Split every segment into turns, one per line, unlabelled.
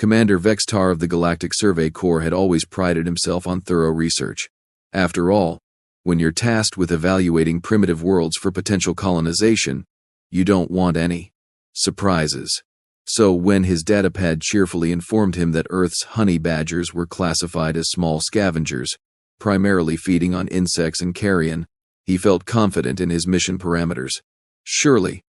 Commander Vex'tar of the Galactic Survey Corps had always prided himself on thorough research. After all, when you're tasked with evaluating primitive worlds for potential colonization, you don't want any surprises. So when his datapad cheerfully informed him that Earth's honey badgers were classified as small scavengers, primarily feeding on insects and carrion, he felt confident in his mission parameters. Surely,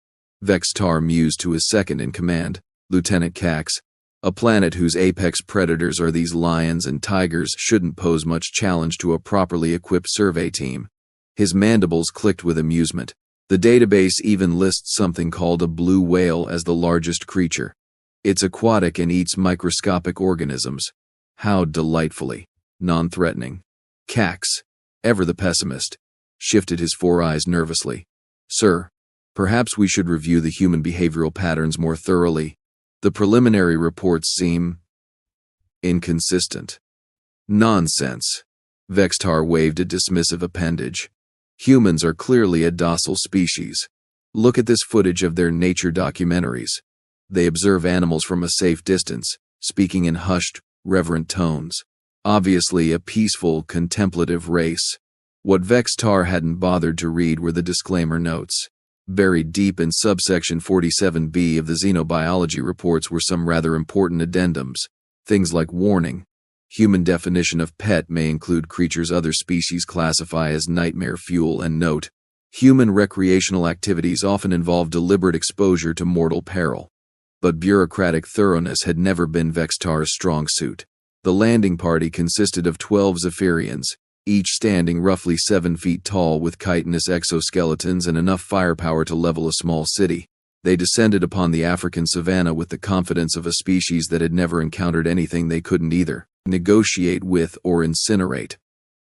Vex'tar mused to his second-in-command, Lieutenant Cax, a planet whose apex predators are these lions and tigers shouldn't pose much challenge to a properly equipped survey team. His mandibles clicked with amusement. The database even lists something called a blue whale as the largest creature. It's aquatic and eats microscopic organisms. How delightfully non-threatening. Cax, ever the pessimist, shifted his four eyes nervously. Sir, perhaps we should review the human behavioral patterns more thoroughly. The preliminary reports seem inconsistent. Nonsense. Vex'tar waved a dismissive appendage. Humans are clearly a docile species. Look at this footage of their nature documentaries. They observe animals from a safe distance, speaking in hushed, reverent tones. Obviously a peaceful, contemplative race. What Vex'tar hadn't bothered to read were the disclaimer notes. Buried deep in subsection 47B of the xenobiology reports were some rather important addendums. Things like warning. Human definition of pet may include creatures other species classify as nightmare fuel, and note, human recreational activities often involve deliberate exposure to mortal peril. But bureaucratic thoroughness had never been Vex'tar's strong suit. The landing party consisted of 12 Zephyrians, each standing roughly 7 feet tall with chitinous exoskeletons and enough firepower to level a small city. They descended upon the African savanna with the confidence of a species that had never encountered anything they couldn't either negotiate with or incinerate.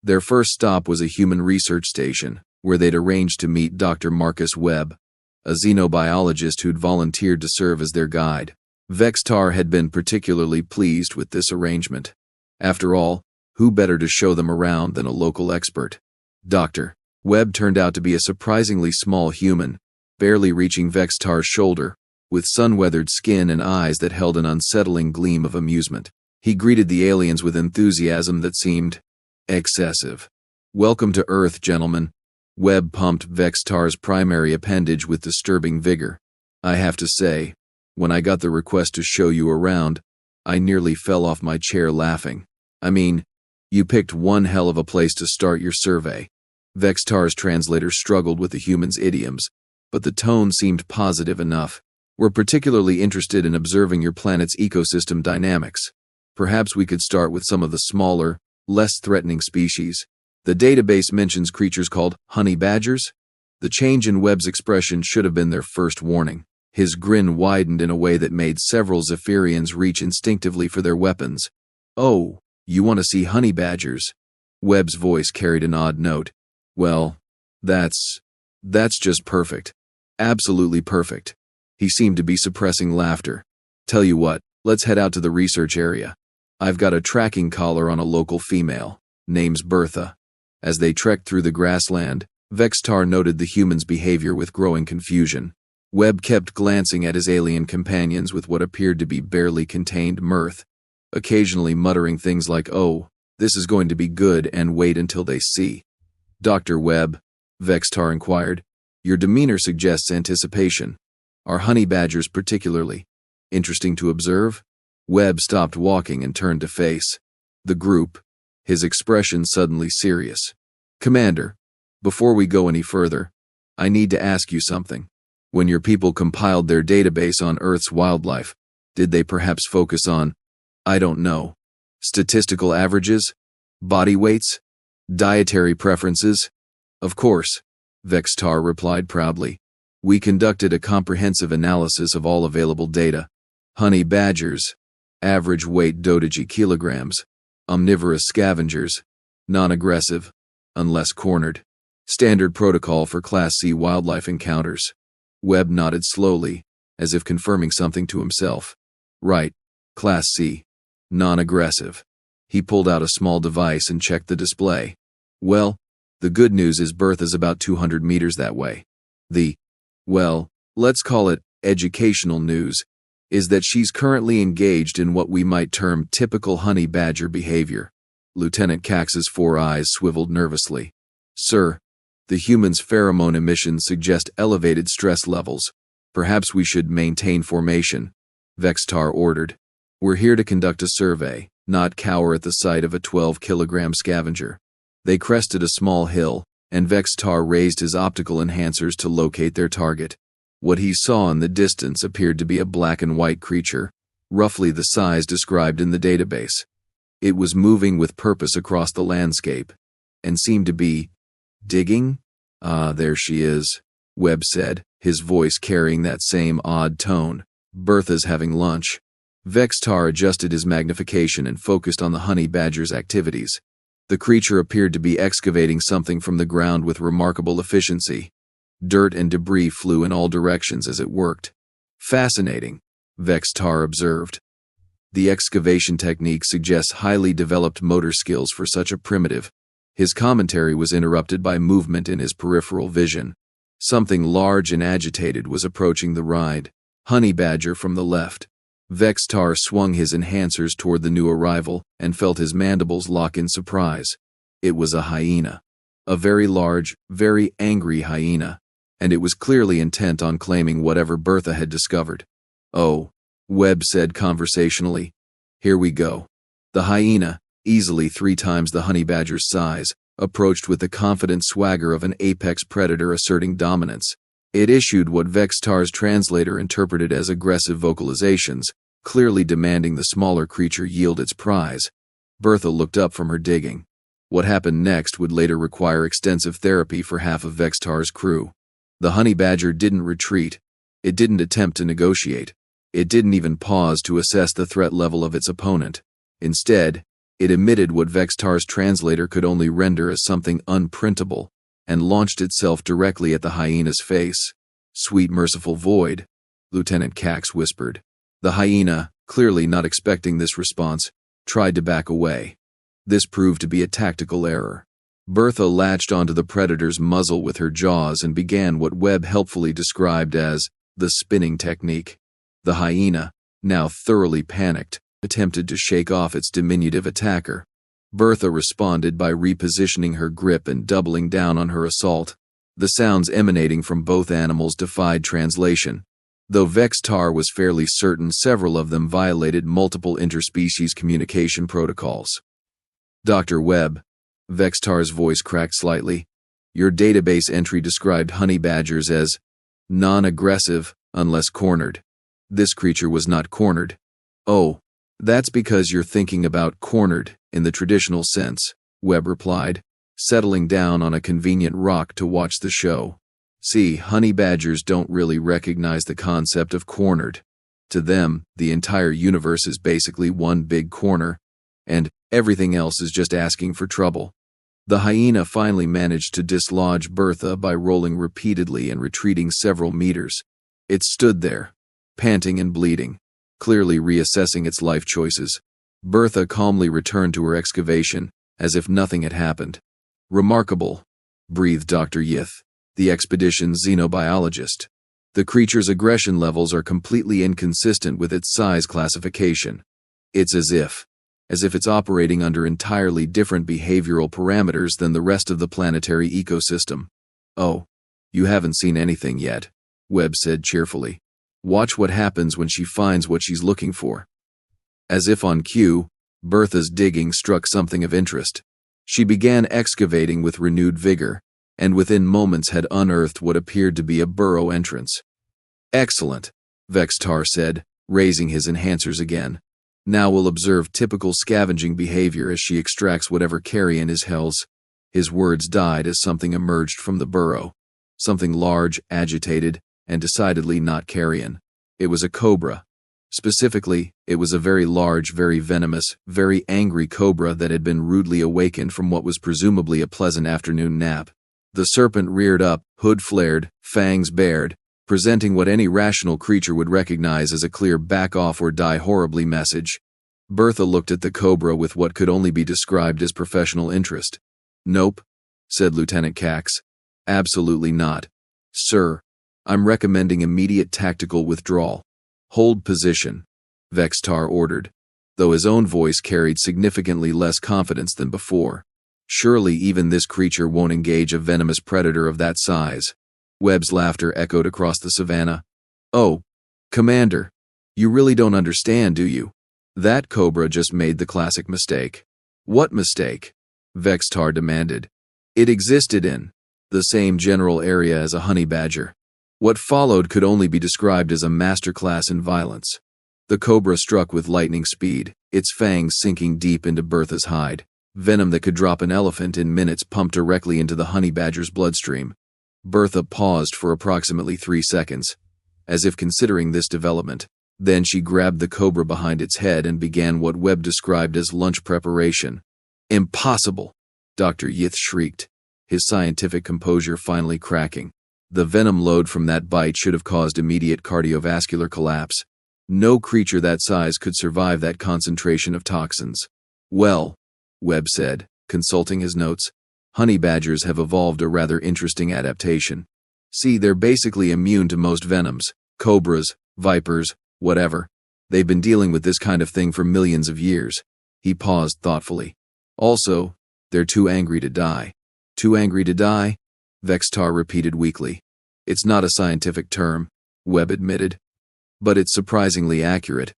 Their first stop was a human research station, where they'd arranged to meet Dr. Marcus Webb, a xenobiologist who'd volunteered to serve as their guide. Vex'tar had been particularly pleased with this arrangement. After all, who better to show them around than a local expert? Dr. Webb turned out to be a surprisingly small human, barely reaching Vex'tar's shoulder, with sun-weathered skin and eyes that held an unsettling gleam of amusement. He greeted the aliens with enthusiasm that seemed excessive. Welcome to Earth, gentlemen. Webb pumped Vex'tar's primary appendage with disturbing vigor. I have to say, when I got the request to show you around, I nearly fell off my chair laughing. I mean, you picked one hell of a place to start your survey. Vex'tar's translator struggled with the human's idioms, but the tone seemed positive enough. We're particularly interested in observing your planet's ecosystem dynamics. Perhaps we could start with some of the smaller, less threatening species. The database mentions creatures called honey badgers. The change in Webb's expression should have been their first warning. His grin widened in a way that made several Zephyrians reach instinctively for their weapons. Oh, you want to see honey badgers? Webb's voice carried an odd note. Well, that's just perfect. Absolutely perfect. He seemed to be suppressing laughter. Tell you what, let's head out to the research area. I've got a tracking collar on a local female. Name's Bertha. As they trekked through the grassland, Vex'tar noted the human's behavior with growing confusion. Webb kept glancing at his alien companions with what appeared to be barely contained mirth, occasionally muttering things like, "Oh, this is going to be good," and "wait until they see." Dr. Webb, Vex'tar inquired, your demeanor suggests anticipation. Are honey badgers particularly interesting to observe? Webb stopped walking and turned to face the group, his expression suddenly serious. Commander, before we go any further, I need to ask you something. When your people compiled their database on Earth's wildlife, did they perhaps focus on, I don't know, statistical averages, body weights, dietary preferences? Of course, Vex'tar replied proudly. We conducted a comprehensive analysis of all available data. Honey badgers, average weight dotage kilograms, omnivorous scavengers, non-aggressive, unless cornered. Standard protocol for Class C wildlife encounters. Webb nodded slowly, as if confirming something to himself. Right, Class C, non-aggressive. He pulled out a small device and checked the display. Well, the good news is Bertha's about 200 meters that way. Well, let's call it educational news is that she's currently engaged in what we might term typical honey badger behavior. Lieutenant Cax's 4 eyes swiveled nervously. Sir, the human's pheromone emissions suggest elevated stress levels. Perhaps we should maintain formation, Vex'tar ordered. We're here to conduct a survey, not cower at the sight of a 12-kilogram scavenger. They crested a small hill, and Vex'tar raised his optical enhancers to locate their target. What he saw in the distance appeared to be a black and white creature, roughly the size described in the database. It was moving with purpose across the landscape, and seemed to be digging? Ah, there she is, Webb said, his voice carrying that same odd tone. Bertha's having lunch. Vex'tar adjusted his magnification and focused on the honey badger's activities. The creature appeared to be excavating something from the ground with remarkable efficiency. Dirt and debris flew in all directions as it worked. Fascinating, Vex'tar observed. The excavation technique suggests highly developed motor skills for such a primitive. His commentary was interrupted by movement in his peripheral vision. Something large and agitated was approaching the ride. Honey badger from the left. Vex'tar swung his enhancers toward the new arrival and felt his mandibles lock in surprise. It was a hyena. A very large, very angry hyena, and it was clearly intent on claiming whatever Bertha had discovered. Oh, Webb said conversationally. Here we go. The hyena, easily 3 times the honey badger's size, approached with the confident swagger of an apex predator asserting dominance. It issued what Vex'tar's translator interpreted as aggressive vocalizations, clearly demanding the smaller creature yield its prize. Bertha looked up from her digging. What happened next would later require extensive therapy for half of Vex'tar's crew. The honey badger didn't retreat. It didn't attempt to negotiate. It didn't even pause to assess the threat level of its opponent. Instead, it emitted what Vex'tar's translator could only render as something unprintable, and launched itself directly at the hyena's face. Sweet merciful void, Lieutenant Cax whispered. The hyena, clearly not expecting this response, tried to back away. This proved to be a tactical error. Bertha latched onto the predator's muzzle with her jaws and began what Webb helpfully described as the spinning technique. The hyena, now thoroughly panicked, attempted to shake off its diminutive attacker. Bertha responded by repositioning her grip and doubling down on her assault. The sounds emanating from both animals defied translation, though Vex'tar was fairly certain several of them violated multiple interspecies communication protocols. Dr. Webb, Vex'tar's voice cracked slightly. Your database entry described honey badgers as non-aggressive unless cornered. This creature was not cornered. Oh, that's because you're thinking about cornered in the traditional sense, Webb replied, settling down on a convenient rock to watch the show. See, honey badgers don't really recognize the concept of cornered. To them, the entire universe is basically one big corner, and everything else is just asking for trouble. The hyena finally managed to dislodge Bertha by rolling repeatedly and retreating several meters. It stood there, panting and bleeding, clearly reassessing its life choices. Bertha calmly returned to her excavation, as if nothing had happened. Remarkable, breathed Dr. Yith, the expedition's xenobiologist. The creature's aggression levels are completely inconsistent with its size classification. It's as if it's operating under entirely different behavioral parameters than the rest of the planetary ecosystem. Oh, you haven't seen anything yet, Webb said cheerfully. Watch what happens when she finds what she's looking for. As if on cue, Bertha's digging struck something of interest. She began excavating with renewed vigor, and within moments had unearthed what appeared to be a burrow entrance. Excellent, Vex'tar said, raising his enhancers again. Now we'll observe typical scavenging behavior as she extracts whatever carrion is hers. His words died as something emerged from the burrow. Something large, agitated, and decidedly not carrion. It was a cobra. Specifically, it was a very large, very venomous, very angry cobra that had been rudely awakened from what was presumably a pleasant afternoon nap. The serpent reared up, hood flared, fangs bared, presenting what any rational creature would recognize as a clear back off or die horribly message. Bertha looked at the cobra with what could only be described as professional interest. Nope, said Lieutenant Cax. Absolutely not. Sir, I'm recommending immediate tactical withdrawal. Hold position, Vex'tar ordered, though his own voice carried significantly less confidence than before. Surely even this creature won't engage a venomous predator of that size. Webb's laughter echoed across the savannah. Oh, Commander, you really don't understand, do you? That Cobra just made the classic mistake. What mistake? Vex'tar demanded. It existed in the same general area as a honey badger. What followed could only be described as a masterclass in violence. The Cobra struck with lightning speed, its fangs sinking deep into Bertha's hide. Venom that could drop an elephant in minutes pumped directly into the honey badger's bloodstream. Bertha paused for approximately 3 seconds, as if considering this development. Then she grabbed the Cobra behind its head and began what Webb described as lunch preparation. Impossible! Dr. Yith shrieked, his scientific composure finally cracking. The venom load from that bite should have caused immediate cardiovascular collapse. No creature that size could survive that concentration of toxins. Well, Webb said, consulting his notes, honey badgers have evolved a rather interesting adaptation. See, they're basically immune to most venoms, cobras, vipers, whatever. They've been dealing with this kind of thing for millions of years. He paused thoughtfully. Also, they're too angry to die. Too angry to die? Vex'tar repeated weakly. It's not a scientific term, Webb admitted, but it's surprisingly accurate.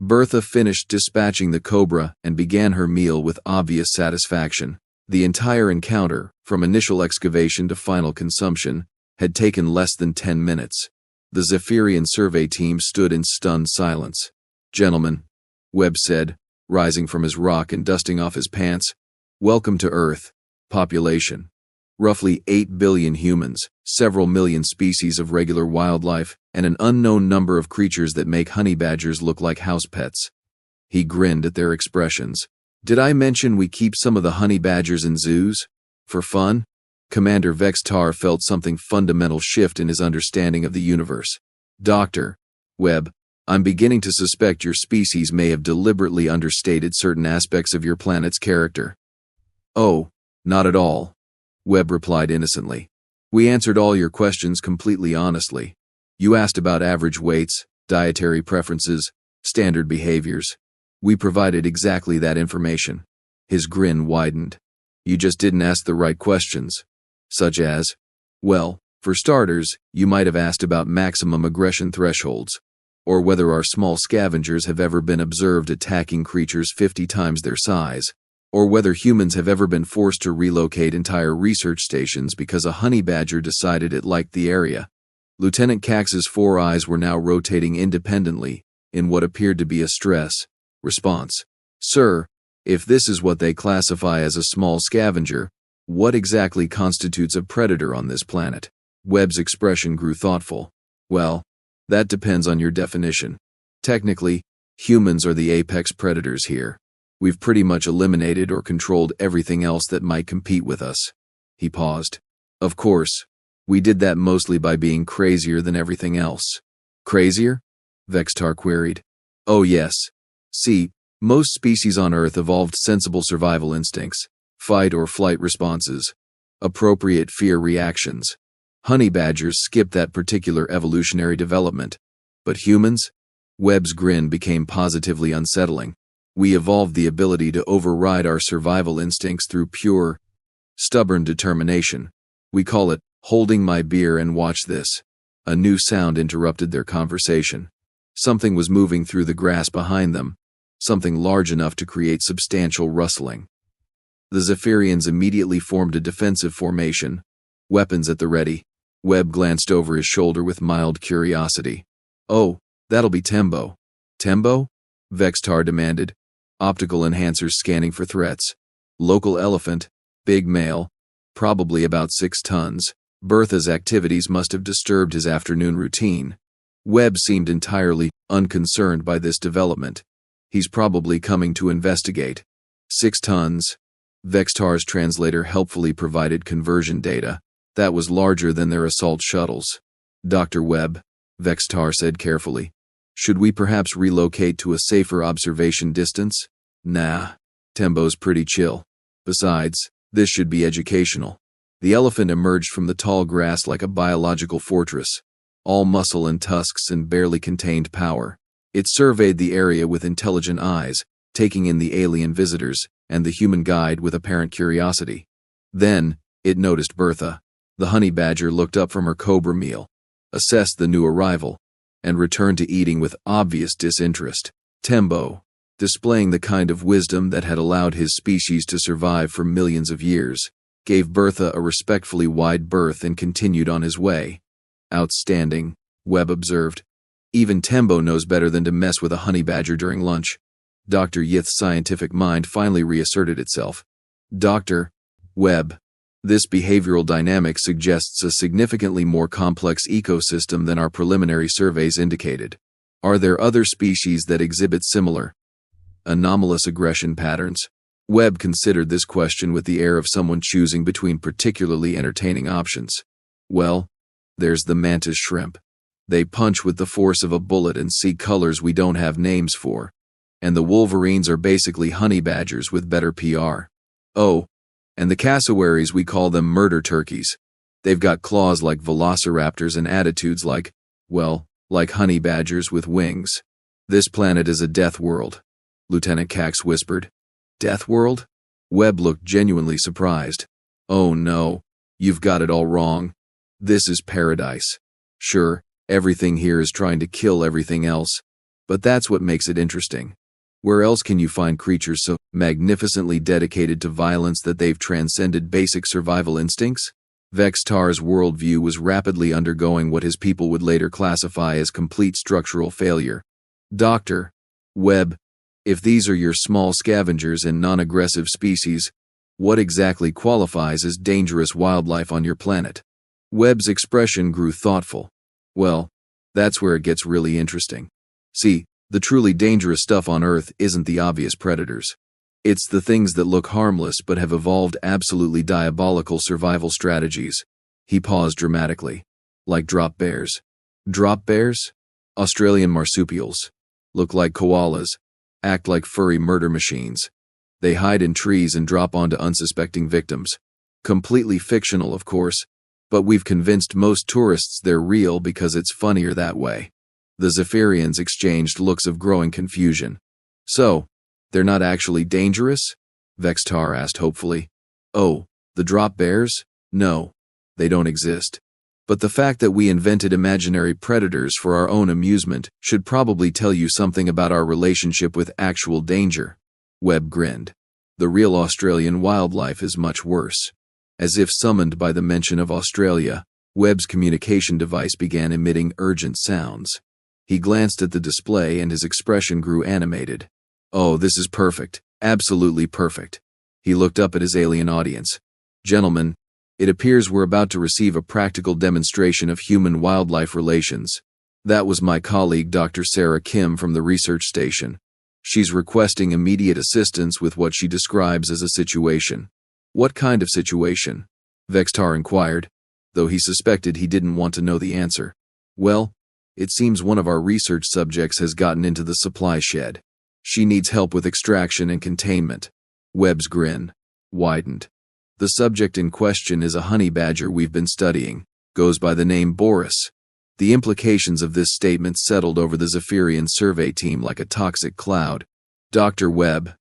Bertha finished dispatching the Cobra and began her meal with obvious satisfaction. The entire encounter, from initial excavation to final consumption, had taken less than 10 minutes. The Zephyrian survey team stood in stunned silence. Gentlemen, Webb said, rising from his rock and dusting off his pants, welcome to Earth. Population. Roughly 8 billion humans, several million species of regular wildlife, and an unknown number of creatures that make honey badgers look like house pets. He grinned at their expressions. Did I mention we keep some of the honey badgers in zoos? For fun? Commander Vex'tar felt something fundamental shift in his understanding of the universe. Dr. Webb, I'm beginning to suspect your species may have deliberately understated certain aspects of your planet's character. Oh, not at all, Webb replied innocently. We answered all your questions completely honestly. You asked about average weights, dietary preferences, standard behaviors. We provided exactly that information. His grin widened. You just didn't ask the right questions. Such as, well, for starters, you might have asked about maximum aggression thresholds, or whether our small scavengers have ever been observed attacking creatures 50 times their size, or whether humans have ever been forced to relocate entire research stations because a honey badger decided it liked the area. Lieutenant Cax's 4 eyes were now rotating independently, in what appeared to be a stress response. Sir, if this is what they classify as a small scavenger, what exactly constitutes a predator on this planet? Webb's expression grew thoughtful. Well, that depends on your definition. Technically, humans are the apex predators here. We've pretty much eliminated or controlled everything else that might compete with us. He paused. Of course, we did that mostly by being crazier than everything else. Crazier? Vex'tar queried. Oh yes. See, most species on Earth evolved sensible survival instincts, fight or flight responses, appropriate fear reactions. Honey badgers skipped that particular evolutionary development. But humans? Webb's grin became positively unsettling. We evolved the ability to override our survival instincts through pure, stubborn determination. We call it, holding my beer and watch this. A new sound interrupted their conversation. Something was moving through the grass behind them, something large enough to create substantial rustling. The Zephyrians immediately formed a defensive formation, weapons at the ready. Webb glanced over his shoulder with mild curiosity. Oh, that'll be Tembo. Tembo? Vex'tar demanded, optical enhancers scanning for threats. Local elephant, big male, probably about 6 tons. Bertha's activities must have disturbed his afternoon routine. Webb seemed entirely unconcerned by this development. He's probably coming to investigate. 6 tons. Vex'tar's translator helpfully provided conversion data. That was larger than their assault shuttles. Dr. Webb, Vex'tar said carefully. Should we perhaps relocate to a safer observation distance? Nah. Tembo's pretty chill. Besides, this should be educational. The elephant emerged from the tall grass like a biological fortress. all muscle and tusks and barely contained power. It surveyed the area with intelligent eyes, taking in the alien visitors and the human guide with apparent curiosity. Then, it noticed Bertha. The honey badger looked up from her Cobra meal, assessed the new arrival, and returned to eating with obvious disinterest. Tembo, displaying the kind of wisdom that had allowed his species to survive for millions of years, gave Bertha a respectfully wide berth and continued on his way. Outstanding, Webb observed. Even Tembo knows better than to mess with a honey badger during lunch. Dr. Yith's scientific mind finally reasserted itself. Dr. Webb, this behavioral dynamic suggests a significantly more complex ecosystem than our preliminary surveys indicated. Are there other species that exhibit similar, anomalous aggression patterns? Webb considered this question with the air of someone choosing between particularly entertaining options. Well, there's the mantis shrimp. They punch with the force of a bullet and see colors we don't have names for. And the wolverines are basically honey badgers with better PR. Oh, and the cassowaries, we call them murder turkeys. They've got claws like velociraptors and attitudes like, well, like honey badgers with wings. This planet is a death world, Lieutenant Cax whispered. Death world? Webb looked genuinely surprised. Oh no, you've got it all wrong. This is paradise. Sure, everything here is trying to kill everything else, but that's what makes it interesting. Where else can you find creatures so magnificently dedicated to violence that they've transcended basic survival instincts? Vex'tar's worldview was rapidly undergoing what his people would later classify as complete structural failure. Dr. Webb, if these are your small scavengers and non-aggressive species, what exactly qualifies as dangerous wildlife on your planet? Webb's expression grew thoughtful. Well, that's where it gets really interesting. See, the truly dangerous stuff on Earth isn't the obvious predators. It's the things that look harmless but have evolved absolutely diabolical survival strategies. He paused dramatically. Like drop bears. Drop bears? Australian marsupials. Look like koalas. Act like furry murder machines. They hide in trees and drop onto unsuspecting victims. Completely fictional, of course, but we've convinced most tourists they're real because it's funnier that way. The Zephyrians exchanged looks of growing confusion. So, they're not actually dangerous? Vex'tar asked hopefully. Oh, the drop bears? No, they don't exist. But the fact that we invented imaginary predators for our own amusement should probably tell you something about our relationship with actual danger. Webb grinned. The real Australian wildlife is much worse. As if summoned by the mention of Australia, Webb's communication device began emitting urgent sounds. He glanced at the display and his expression grew animated. Oh, this is perfect. Absolutely perfect. He looked up at his alien audience. Gentlemen, it appears we're about to receive a practical demonstration of human-wildlife relations. That was my colleague Dr. Sarah Kim from the research station. She's requesting immediate assistance with what she describes as a situation. What kind of situation? Vex'tar inquired, though he suspected he didn't want to know the answer. Well, it seems one of our research subjects has gotten into the supply shed. She needs help with extraction and containment. Webb's grin widened. The subject in question is a honey badger we've been studying, goes by the name Boris. The implications of this statement settled over the Zephyrian survey team like a toxic cloud. Dr. Webb,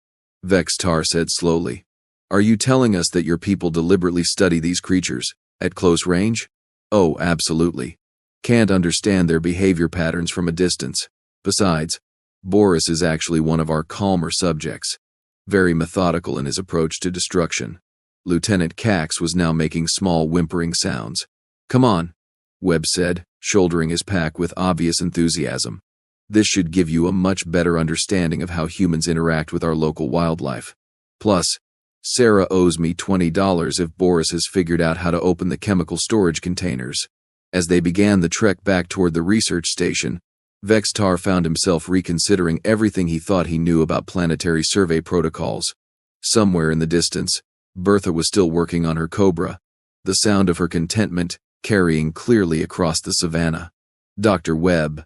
Vex'tar said slowly, are you telling us that your people deliberately study these creatures, at close range? Oh, absolutely. Can't understand their behavior patterns from a distance. Besides, Boris is actually one of our calmer subjects, very methodical in his approach to destruction. Lieutenant Cax was now making small whimpering sounds. Come on, Webb said, shouldering his pack with obvious enthusiasm. This should give you a much better understanding of how humans interact with our local wildlife. Plus, Sarah owes me $20 if Boris has figured out how to open the chemical storage containers. As they began the trek back toward the research station, Vex'tar found himself reconsidering everything he thought he knew about planetary survey protocols. Somewhere in the distance, Bertha was still working on her Cobra, the sound of her contentment carrying clearly across the savannah. Dr. Webb,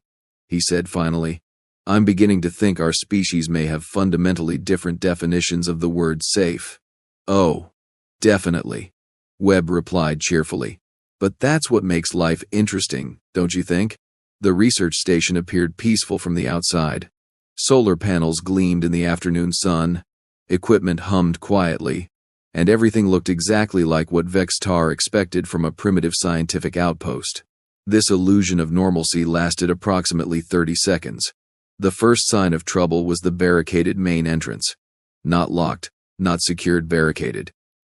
he said finally, I'm beginning to think our species may have fundamentally different definitions of the word safe. Oh, definitely, Webb replied cheerfully. But that's what makes life interesting, don't you think? The research station appeared peaceful from the outside. Solar panels gleamed in the afternoon sun, equipment hummed quietly, and everything looked exactly like what Vex'tar expected from a primitive scientific outpost. This illusion of normalcy lasted approximately 30 seconds. The first sign of trouble was the barricaded main entrance. Not locked, not secured, barricaded.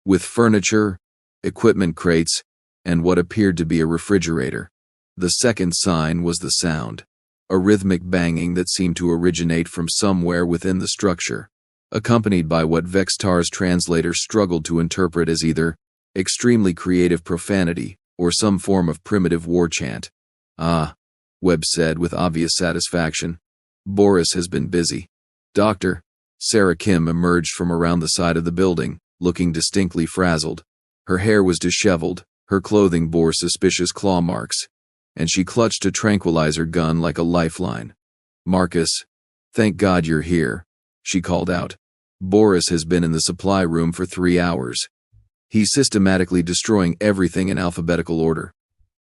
With furniture, equipment crates, and what appeared to be a refrigerator. The second sign was the sound. A rhythmic banging that seemed to originate from somewhere within the structure, accompanied by what Vex'tar's translator struggled to interpret as either extremely creative profanity or some form of primitive war chant. "Ah," Webb said with obvious satisfaction. "Boris has been busy." "Doctor," Sarah Kim emerged from around the side of the building, looking distinctly frazzled. Her hair was disheveled, her clothing bore suspicious claw marks, and she clutched a tranquilizer gun like a lifeline. "Marcus, thank God you're here," she called out. "Boris has been in the supply room for 3 hours. He's systematically destroying everything in alphabetical order."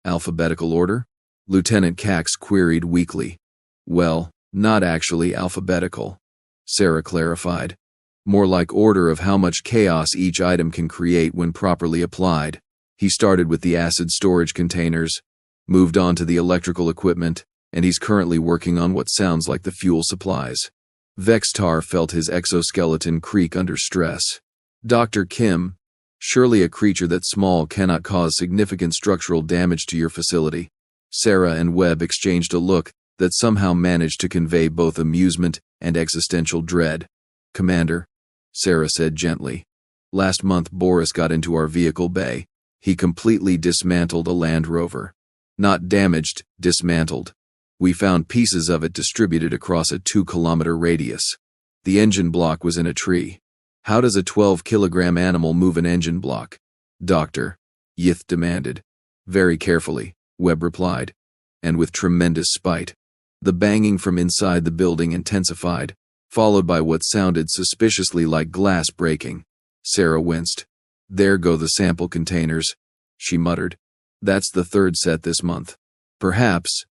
"Alphabetical order?" Lieutenant Cax queried weakly. "Well, not actually alphabetical," Sarah clarified. "More like order of how much chaos each item can create when properly applied. He started with the acid storage containers, moved on to the electrical equipment, and he's currently working on what sounds like the fuel supplies." Vex'tar felt his exoskeleton creak under stress. "Dr. Kim, surely a creature that small cannot cause significant structural damage to your facility." Sarah and Webb exchanged a look that somehow managed to convey both amusement and existential dread. "Commander," Sarah said gently, "last month Boris got into our vehicle bay. He completely dismantled a Land Rover. Not damaged, dismantled. We found pieces of it distributed across a 2-kilometer radius. The engine block was in a tree. How does a 12-kilogram animal move an engine block?" "Doctor," Yith demanded. "Very carefully," Webb replied, and with tremendous spite. The banging from inside the building intensified, followed by what sounded suspiciously like glass breaking. Sarah winced. "There go the sample containers," she muttered. "That's the 3rd set this month. Perhaps,"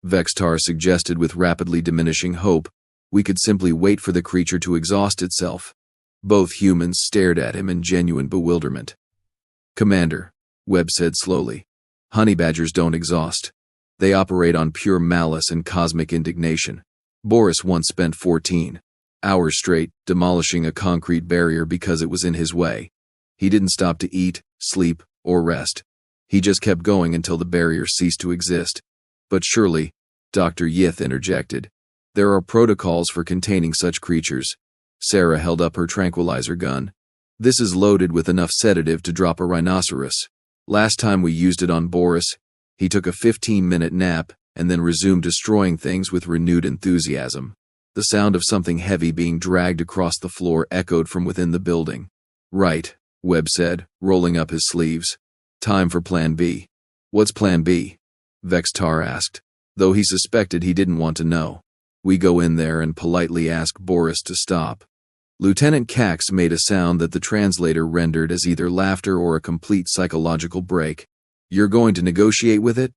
Vex'tar suggested with rapidly diminishing hope, "we could simply wait for the creature to exhaust itself." Both humans stared at him in genuine bewilderment. "Commander," Webb said slowly, "honey badgers don't exhaust. They operate on pure malice and cosmic indignation. Boris once spent 14 hours straight demolishing a concrete barrier because it was in his way. He didn't stop to eat, sleep, or rest. He just kept going until the barrier ceased to exist." "But surely," Dr. Yith interjected, "there are protocols for containing such creatures." Sarah held up her tranquilizer gun. "This is loaded with enough sedative to drop a rhinoceros. Last time we used it on Boris, he took a 15-minute nap and then resumed destroying things with renewed enthusiasm." The sound of something heavy being dragged across the floor echoed from within the building. "Right," Webb said, rolling up his sleeves. "Time for Plan B." "What's Plan B?" Vex'tar asked, though he suspected he didn't want to know. "We go in there and politely ask Boris to stop." Lieutenant Cax made a sound that the translator rendered as either laughter or a complete psychological break. "You're going to negotiate with it?"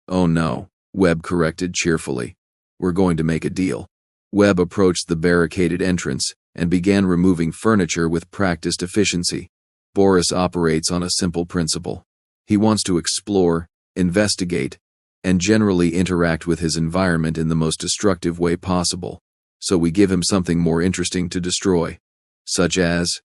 "Oh no," Webb corrected cheerfully. "We're going to make a deal." Webb approached the barricaded entrance and began removing furniture with practiced efficiency. Boris operates on a simple principle. He wants to explore, investigate, and generally interact with his environment in the most destructive way possible, so we give him something more interesting to destroy. "Such as?"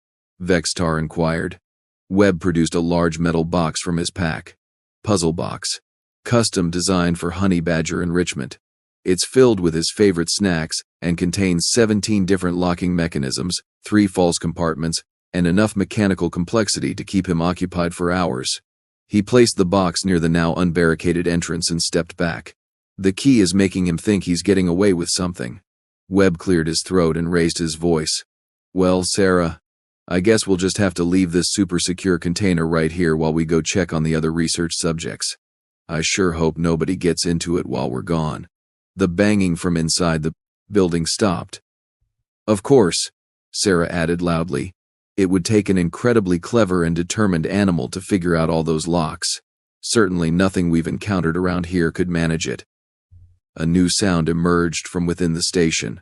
Vex'tar inquired. Webb produced a large metal box from his pack. "Puzzle box. Custom designed for honey badger enrichment. It's filled with his favorite snacks and contains 17 different locking mechanisms, 3 false compartments, and enough mechanical complexity to keep him occupied for hours." He placed the box near the now unbarricaded entrance and stepped back. "The key is making him think he's getting away with something." Webb cleared his throat and raised his voice. "Well, Sarah, I guess we'll just have to leave this super secure container right here while we go check on the other research subjects. I sure hope nobody gets into it while we're gone." The banging from inside the building stopped. "Of course," Sarah added loudly. "It would take an incredibly clever and determined animal to figure out all those locks." Certainly nothing we've encountered around here could manage it. A new sound emerged from within the station.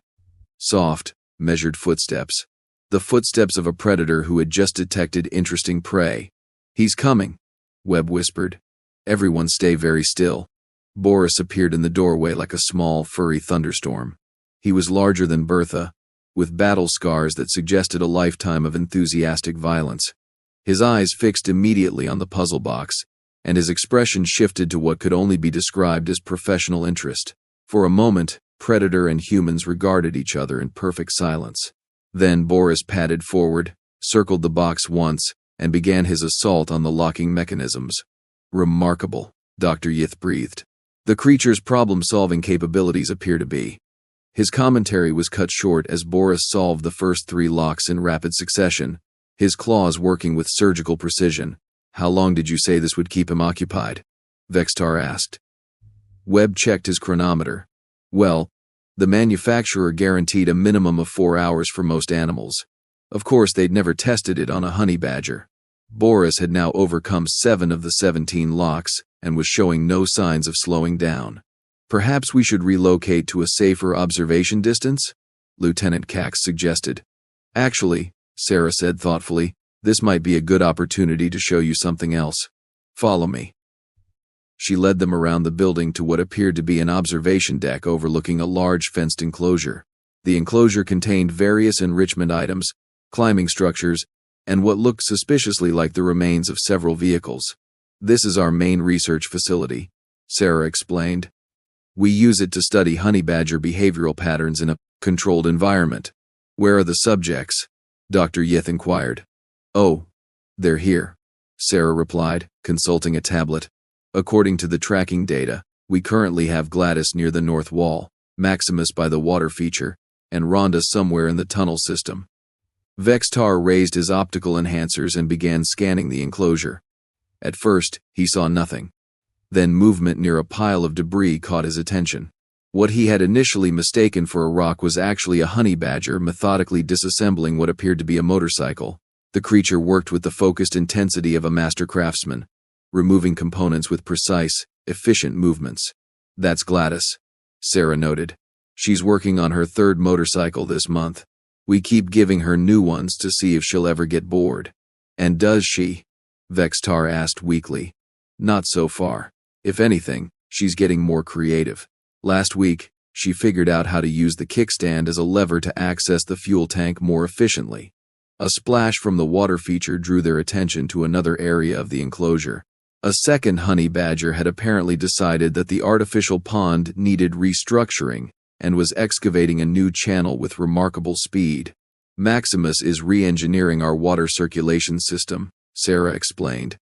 Soft, measured footsteps. The footsteps of a predator who had just detected interesting prey. "He's coming," Webb whispered. "Everyone stay very still." Boris appeared in the doorway like a small, furry thunderstorm. He was larger than Bertha, with battle scars that suggested a lifetime of enthusiastic violence. His eyes fixed immediately on the puzzle box, and his expression shifted to what could only be described as professional interest. For a moment, predator and humans regarded each other in perfect silence. Then Boris padded forward, circled the box once, and began his assault on the locking mechanisms. "Remarkable," Dr. Yith breathed. "The creature's problem-solving capabilities appear to be." His commentary was cut short as Boris solved the first 3 locks in rapid succession, his claws working with surgical precision. "How long did you say this would keep him occupied?" Vex'tar asked. Webb checked his chronometer. "Well, the manufacturer guaranteed a minimum of 4 hours for most animals. Of course, they'd never tested it on a honey badger." Boris had now overcome 7 of the 17 locks and was showing no signs of slowing down. "Perhaps we should relocate to a safer observation distance?" Lieutenant Cax suggested. "Actually," Sarah said thoughtfully, "this might be a good opportunity to show you something else. Follow me." She led them around the building to what appeared to be an observation deck overlooking a large fenced enclosure. The enclosure contained various enrichment items, climbing structures, and what looked suspiciously like the remains of several vehicles. "This is our main research facility," Sarah explained. "We use it to study honey badger behavioral patterns in a controlled environment." "Where are the subjects?" Dr. Yith inquired. "Oh, they're here," Sarah replied, consulting a tablet. "According to the tracking data, we currently have Gladys near the north wall, Maximus by the water feature, and Rhonda somewhere in the tunnel system." Vex'tar raised his optical enhancers and began scanning the enclosure. At first, he saw nothing. Then movement near a pile of debris caught his attention. What he had initially mistaken for a rock was actually a honey badger methodically disassembling what appeared to be a motorcycle. The creature worked with the focused intensity of a master craftsman, removing components with precise, efficient movements. "That's Gladys," Sarah noted. "She's working on her 3rd motorcycle this month. We keep giving her new ones to see if she'll ever get bored." "And does she?" Vex'tar asked weakly. "Not so far. If anything, she's getting more creative. Last week, she figured out how to use the kickstand as a lever to access the fuel tank more efficiently." A splash from the water feature drew their attention to another area of the enclosure. A second honey badger had apparently decided that the artificial pond needed restructuring and was excavating a new channel with remarkable speed. "Maximus is re-engineering our water circulation system," Sarah explained.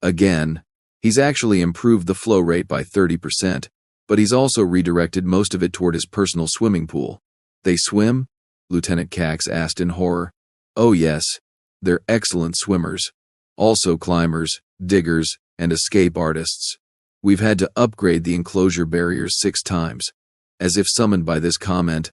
"Again, he's actually improved the flow rate by 30%, but he's also redirected most of it toward his personal swimming pool." "They swim?" Lieutenant Cax asked in horror. "Oh yes, they're excellent swimmers. Also climbers, diggers, and escape artists. We've had to upgrade the enclosure barriers 6 times." As if summoned by this comment,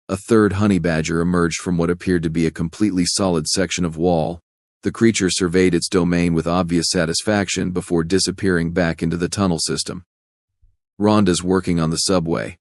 a 3rd honey badger emerged from what appeared to be a completely solid section of wall. The creature surveyed its domain with obvious satisfaction before disappearing back into the tunnel system. "Rhonda's working on the subway,"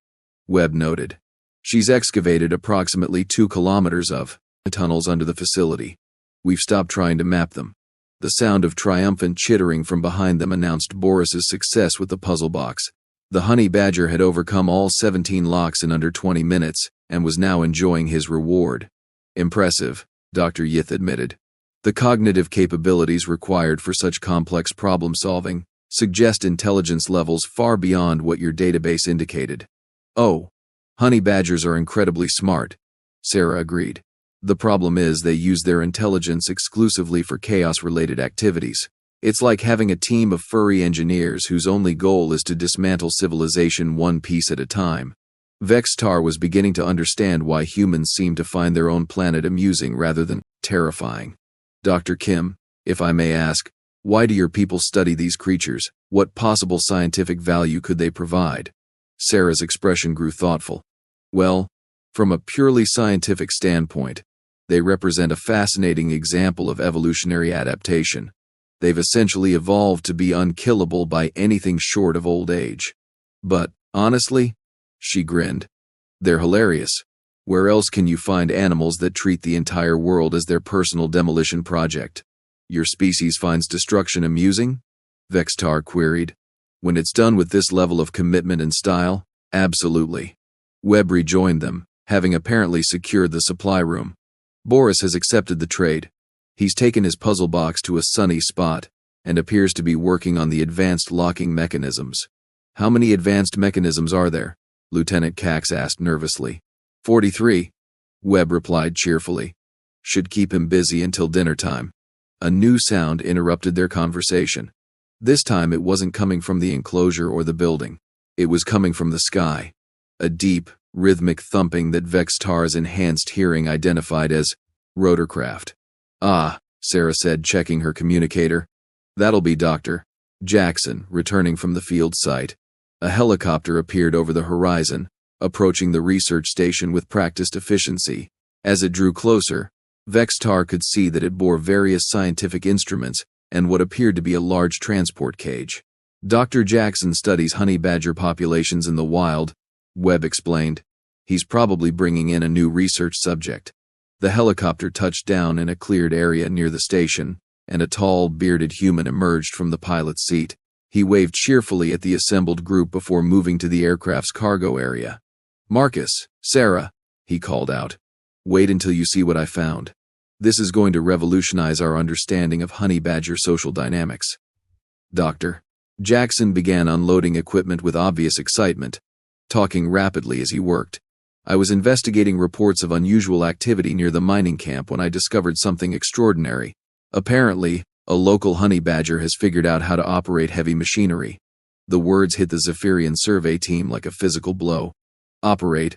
Webb noted. "She's excavated approximately 2 kilometers of tunnels under the facility. We've stopped trying to map them." The sound of triumphant chittering from behind them announced Boris's success with the puzzle box. The honey badger had overcome all 17 locks in under 20 minutes and was now enjoying his reward. "Impressive," Dr. Yith admitted. "The cognitive capabilities required for such complex problem-solving suggest intelligence levels far beyond what your database indicated." "Oh, honey badgers are incredibly smart," Sarah agreed. "The problem is they use their intelligence exclusively for chaos-related activities. It's like having a team of furry engineers whose only goal is to dismantle civilization one piece at a time." Vex'tar was beginning to understand why humans seem to find their own planet amusing rather than terrifying. "Dr. Kim, if I may ask, why do your people study these creatures? What possible scientific value could they provide?" Sarah's expression grew thoughtful. "Well, from a purely scientific standpoint, they represent a fascinating example of evolutionary adaptation. They've essentially evolved to be unkillable by anything short of old age. But, honestly, she grinned, they're hilarious. Where else can you find animals that treat the entire world as their personal demolition project? Your species finds destruction amusing? Vex'tar queried. When it's done with this level of commitment and style, absolutely. Webb rejoined them, having apparently secured the supply room. Boris has accepted the trade. He's taken his puzzle box to a sunny spot, and appears to be working on the advanced locking mechanisms. How many advanced mechanisms are there? Lieutenant Cax asked nervously. 43. Webb replied cheerfully. Should keep him busy until dinner time. A new sound interrupted their conversation. This time it wasn't coming from the enclosure or the building. It was coming from the sky. A deep, rhythmic thumping that Vex'tar's enhanced hearing identified as rotorcraft. Ah, Sarah said, checking her communicator. That'll be Dr. Jackson, returning from the field site. A helicopter appeared over the horizon, approaching the research station with practiced efficiency. As it drew closer, Vex'tar could see that it bore various scientific instruments and what appeared to be a large transport cage. Dr. Jackson studies honey badger populations in the wild, Webb explained. He's probably bringing in a new research subject. The helicopter touched down in a cleared area near the station, and a tall, bearded human emerged from the pilot's seat. He waved cheerfully at the assembled group before moving to the aircraft's cargo area. Marcus, Sarah, he called out. Wait until you see what I found. This is going to revolutionize our understanding of honey badger social dynamics. Dr. Jackson began unloading equipment with obvious excitement, talking rapidly as he worked. I was investigating reports of unusual activity near the mining camp when I discovered something extraordinary. Apparently, a local honey badger has figured out how to operate heavy machinery. The words hit the Zephyrian survey team like a physical blow. Operate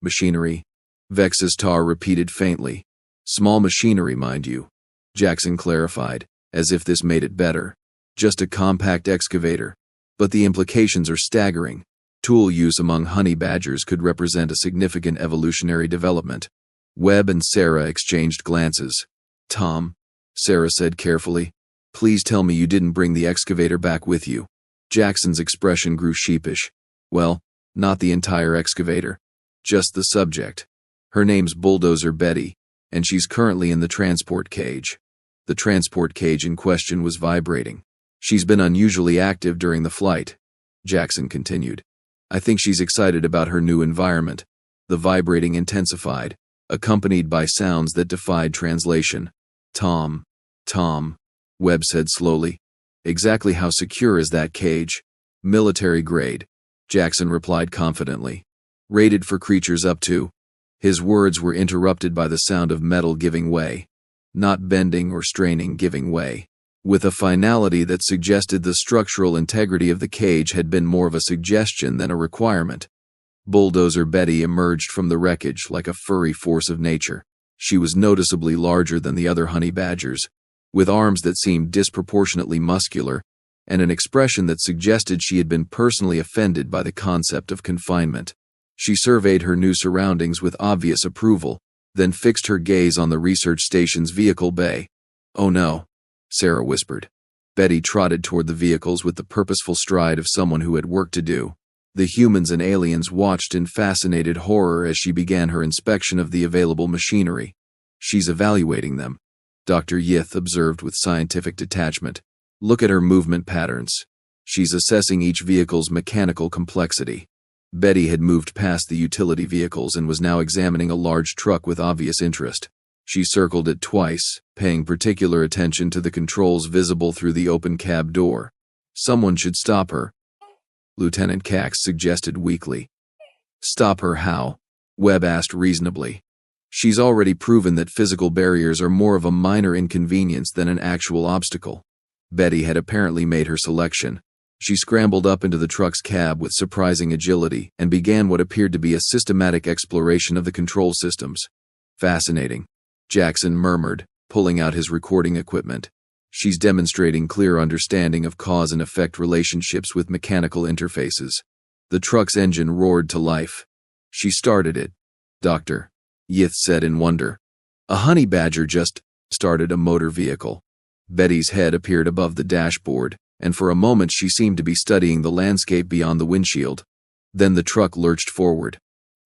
machinery, Vex'tar repeated faintly. Small machinery, mind you, Jackson clarified, as if this made it better. Just a compact excavator. But the implications are staggering. Tool use among honey badgers could represent a significant evolutionary development. Webb and Sarah exchanged glances. Tom, Sarah said carefully, please tell me you didn't bring the excavator back with you. Jackson's expression grew sheepish. Well, not the entire excavator. Just the subject. Her name's Bulldozer Betty, and she's currently in the transport cage. The transport cage in question was vibrating. She's been unusually active during the flight, Jackson continued. I think she's excited about her new environment. The vibrating intensified, accompanied by sounds that defied translation. Tom, Webb said slowly. Exactly how secure is that cage? Military grade, Jackson replied confidently. Rated for creatures up to. His words were interrupted by the sound of metal giving way. Not bending or straining, giving way. With a finality that suggested the structural integrity of the cage had been more of a suggestion than a requirement. Bulldozer Betty emerged from the wreckage like a furry force of nature. She was noticeably larger than the other honey badgers, with arms that seemed disproportionately muscular, and an expression that suggested she had been personally offended by the concept of confinement. She surveyed her new surroundings with obvious approval, then fixed her gaze on the research station's vehicle bay. Oh no, Sarah whispered. Betty trotted toward the vehicles with the purposeful stride of someone who had work to do. The humans and aliens watched in fascinated horror as she began her inspection of the available machinery. She's evaluating them, Dr. Yith observed with scientific detachment. Look at her movement patterns. She's assessing each vehicle's mechanical complexity. Betty had moved past the utility vehicles and was now examining a large truck with obvious interest. She circled it twice, paying particular attention to the controls visible through the open cab door. Someone should stop her, Lieutenant Cax suggested weakly. Stop her how? Webb asked reasonably. She's already proven that physical barriers are more of a minor inconvenience than an actual obstacle. Betty had apparently made her selection. She scrambled up into the truck's cab with surprising agility and began what appeared to be a systematic exploration of the control systems. Fascinating, Jackson murmured, pulling out his recording equipment. She's demonstrating clear understanding of cause and effect relationships with mechanical interfaces. The truck's engine roared to life. She started it, Dr. Yith said in wonder. A honey badger just started a motor vehicle. Betty's head appeared above the dashboard, and for a moment she seemed to be studying the landscape beyond the windshield. Then the truck lurched forward.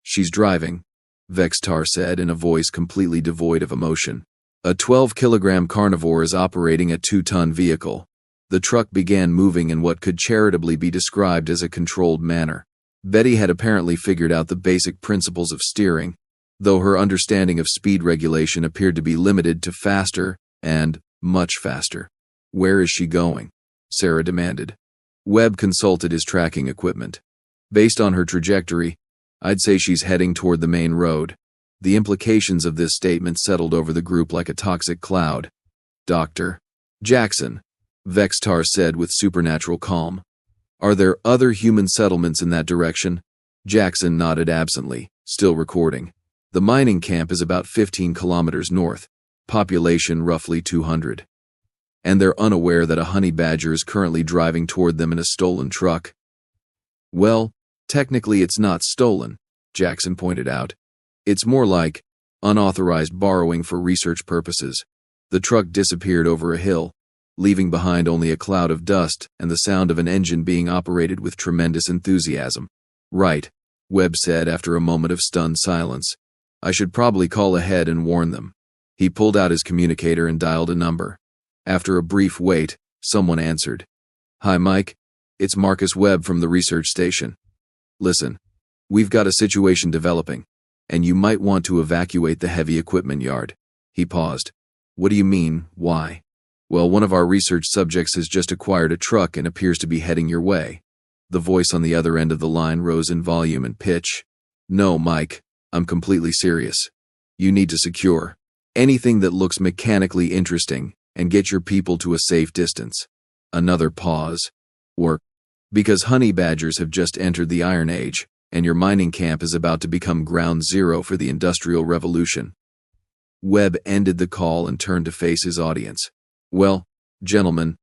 "She's driving," Vex'tar said in a voice completely devoid of emotion. "A 12-kilogram carnivore is operating a 2-ton vehicle." The truck began moving in what could charitably be described as a controlled manner. Betty had apparently figured out the basic principles of steering, though her understanding of speed regulation appeared to be limited to faster and much faster. "Where is she going?" Sarah demanded. Webb consulted his tracking equipment. "Based on her trajectory, I'd say she's heading toward the main road." The implications of this statement settled over the group like a toxic cloud. "Dr. Jackson," Vex'tar said with supernatural calm, "are there other human settlements in that direction?" Jackson nodded absently, still recording. "The mining camp is about 15 kilometers north, population roughly 200. And they're unaware that a honey badger is currently driving toward them in a stolen truck." "Well, technically it's not stolen," Jackson pointed out. "It's more like unauthorized borrowing for research purposes." The truck disappeared over a hill, leaving behind only a cloud of dust and the sound of an engine being operated with tremendous enthusiasm. "Right," Webb said after a moment of stunned silence. "I should probably call ahead and warn them." He pulled out his communicator and dialed a number. After a brief wait, someone answered. "Hi, Mike. It's Marcus Webb from the research station. Listen, we've got a situation developing, and you might want to evacuate the heavy equipment yard." He paused. "What do you mean, why?" "Well, one of our research subjects has just acquired a truck and appears to be heading your way." The voice on the other end of the line rose in volume and pitch. "No, Mike, I'm completely serious. You need to secure anything that looks mechanically interesting and get your people to a safe distance." Another pause. "Or, because honey badgers have just entered the Iron Age, and your mining camp is about to become ground zero for the Industrial Revolution." Webb ended the call and turned to face his audience. "Well, gentlemen,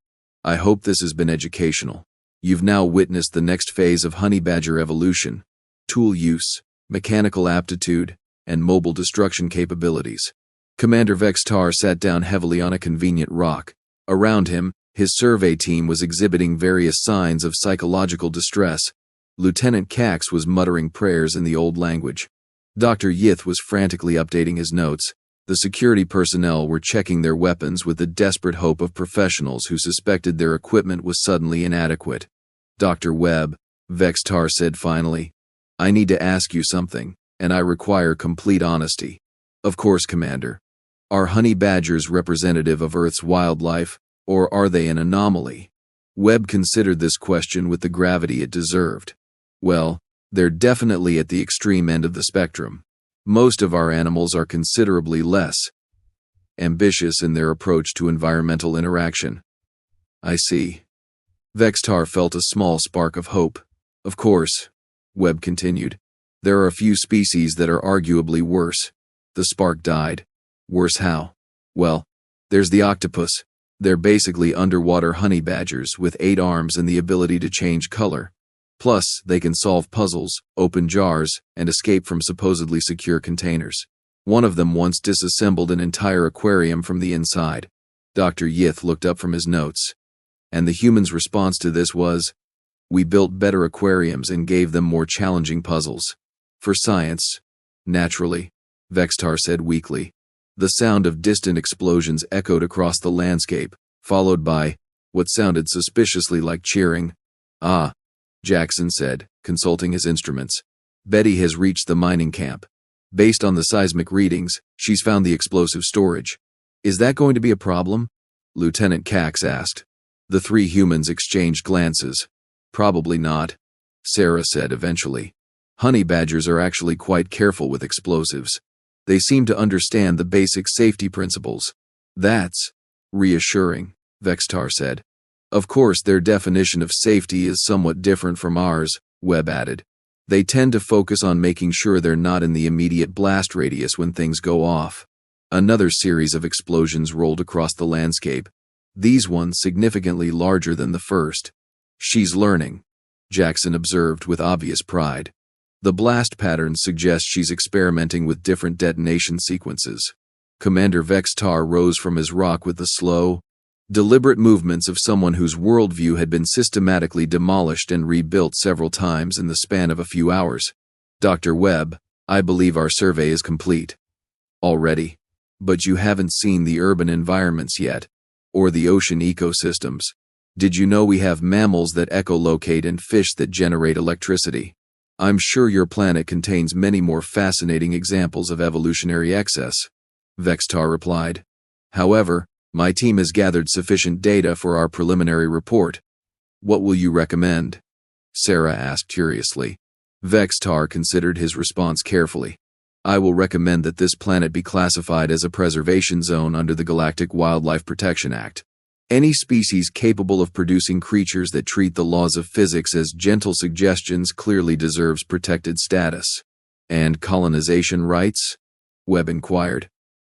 I hope this has been educational. You've now witnessed the next phase of honey badger evolution: tool use, mechanical aptitude, and mobile destruction capabilities." Commander Vex'tar sat down heavily on a convenient rock. Around him, his survey team was exhibiting various signs of psychological distress. Lieutenant Cax was muttering prayers in the old language. Dr. Yith was frantically updating his notes. The security personnel were checking their weapons with the desperate hope of professionals who suspected their equipment was suddenly inadequate. "Dr. Webb," Vex'tar said finally, "I need to ask you something, and I require complete honesty." "Of course, Commander. Are honey badgers representative of Earth's wildlife, or are they an anomaly?" Webb considered this question with the gravity it deserved. "Well, they're definitely at the extreme end of the spectrum. Most of our animals are considerably less ambitious in their approach to environmental interaction." "I see." Vex'tar felt a small spark of hope. "Of course," Webb continued, "there are a few species that are arguably worse." The spark died. "Worse how?" "Well, there's the octopus. They're basically underwater honey badgers with 8 arms and the ability to change color. Plus, they can solve puzzles, open jars, and escape from supposedly secure containers. One of them once disassembled an entire aquarium from the inside." Dr. Yith looked up from his notes. "And the humans' response to this was, we built better aquariums and gave them more challenging puzzles. For science, naturally," Vex'tar said weakly. The sound of distant explosions echoed across the landscape, followed by what sounded suspiciously like cheering. "Ah," Jackson said, consulting his instruments. "Betty has reached the mining camp. Based on the seismic readings, she's found the explosive storage." "Is that going to be a problem?" Lieutenant Cax asked. The 3 humans exchanged glances. "Probably not," Sarah said eventually. "Honey badgers are actually quite careful with explosives. They seem to understand the basic safety principles." "That's reassuring," Vex'tar said. "Of course, their definition of safety is somewhat different from ours," Webb added. "They tend to focus on making sure they're not in the immediate blast radius when things go off." Another series of explosions rolled across the landscape, these ones significantly larger than the first. "She's learning," Jackson observed with obvious pride. "The blast patterns suggest she's experimenting with different detonation sequences." Commander Vex'tar rose from his rock with a slow, Deliberate movements of someone whose worldview had been systematically demolished and rebuilt several times in the span of a few hours. Dr. Webb, I believe our survey is complete. Already. But you haven't seen the urban environments yet, or the ocean ecosystems. Did you know we have mammals that echolocate and fish that generate electricity? I'm sure your planet contains many more fascinating examples of evolutionary excess, Vex'tar replied. However, my team has gathered sufficient data for our preliminary report. What will you recommend? Sarah asked curiously. Vex'tar considered his response carefully. I will recommend that this planet be classified as a preservation zone under the Galactic Wildlife Protection Act. Any species capable of producing creatures that treat the laws of physics as gentle suggestions clearly deserves protected status. And colonization rights? Webb inquired.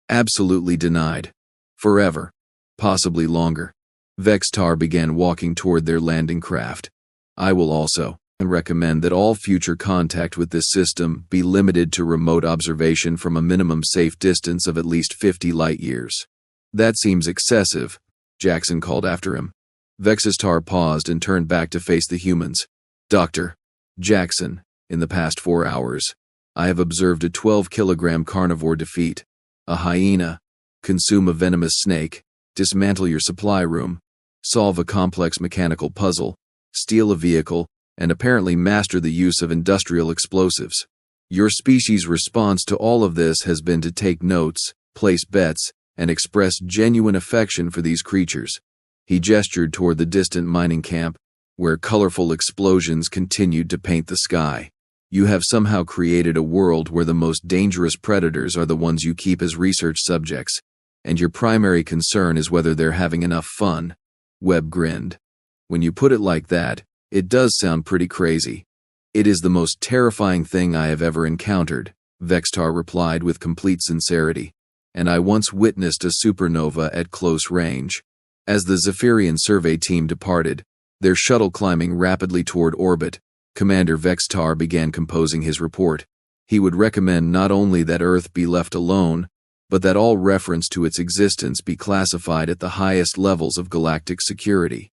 Absolutely denied. Forever. Possibly longer. Vex'tar began walking toward their landing craft. I will also recommend that all future contact with this system be limited to remote observation from a minimum safe distance of at least 50 light-years. That seems excessive, Jackson called after him. Vex'tar paused and turned back to face the humans. Dr. Jackson, in the past 4 hours, I have observed a 12-kilogram carnivore defeat a hyena, consume a venomous snake, dismantle your supply room, solve a complex mechanical puzzle, steal a vehicle, and apparently master the use of industrial explosives. Your species' response to all of this has been to take notes, place bets, and express genuine affection for these creatures. He gestured toward the distant mining camp, where colorful explosions continued to paint the sky. You have somehow created a world where the most dangerous predators are the ones you keep as research subjects, and your primary concern is whether they're having enough fun. Webb grinned. When you put it like that, it does sound pretty crazy. It is the most terrifying thing I have ever encountered, Vex'tar replied with complete sincerity. And I once witnessed a supernova at close range. As the Zephyrian survey team departed, their shuttle climbing rapidly toward orbit, Commander Vex'tar began composing his report. He would recommend not only that Earth be left alone, but that all reference to its existence be classified at the highest levels of galactic security.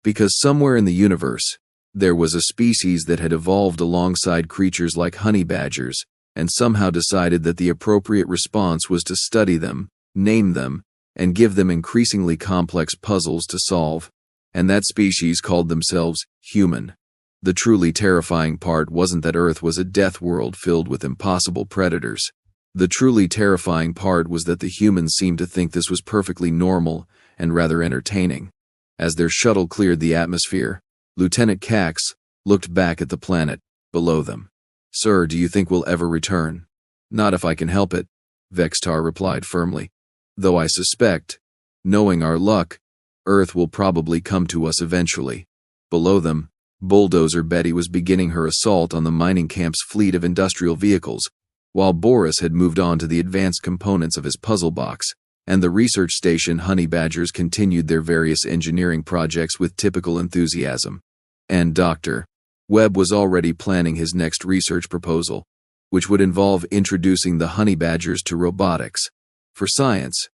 Because somewhere in the universe, there was a species that had evolved alongside creatures like honey badgers, and somehow decided that the appropriate response was to study them, name them, and give them increasingly complex puzzles to solve. And that species called themselves human. The truly terrifying part wasn't that Earth was a death world filled with impossible predators. The truly terrifying part was that the humans seemed to think this was perfectly normal and rather entertaining. As their shuttle cleared the atmosphere, Lieutenant Cax looked back at the planet below them. Sir, do you think we'll ever return? Not if I can help it, Vex'tar replied firmly. Though I suspect, knowing our luck, Earth will probably come to us eventually. Below them, Bulldozer Betty was beginning her assault on the mining camp's fleet of industrial vehicles, while Boris had moved on to the advanced components of his puzzle box, and the research station honey badgers continued their various engineering projects with typical enthusiasm. And Dr. Webb was already planning his next research proposal, which would involve introducing the honey badgers to robotics. For science,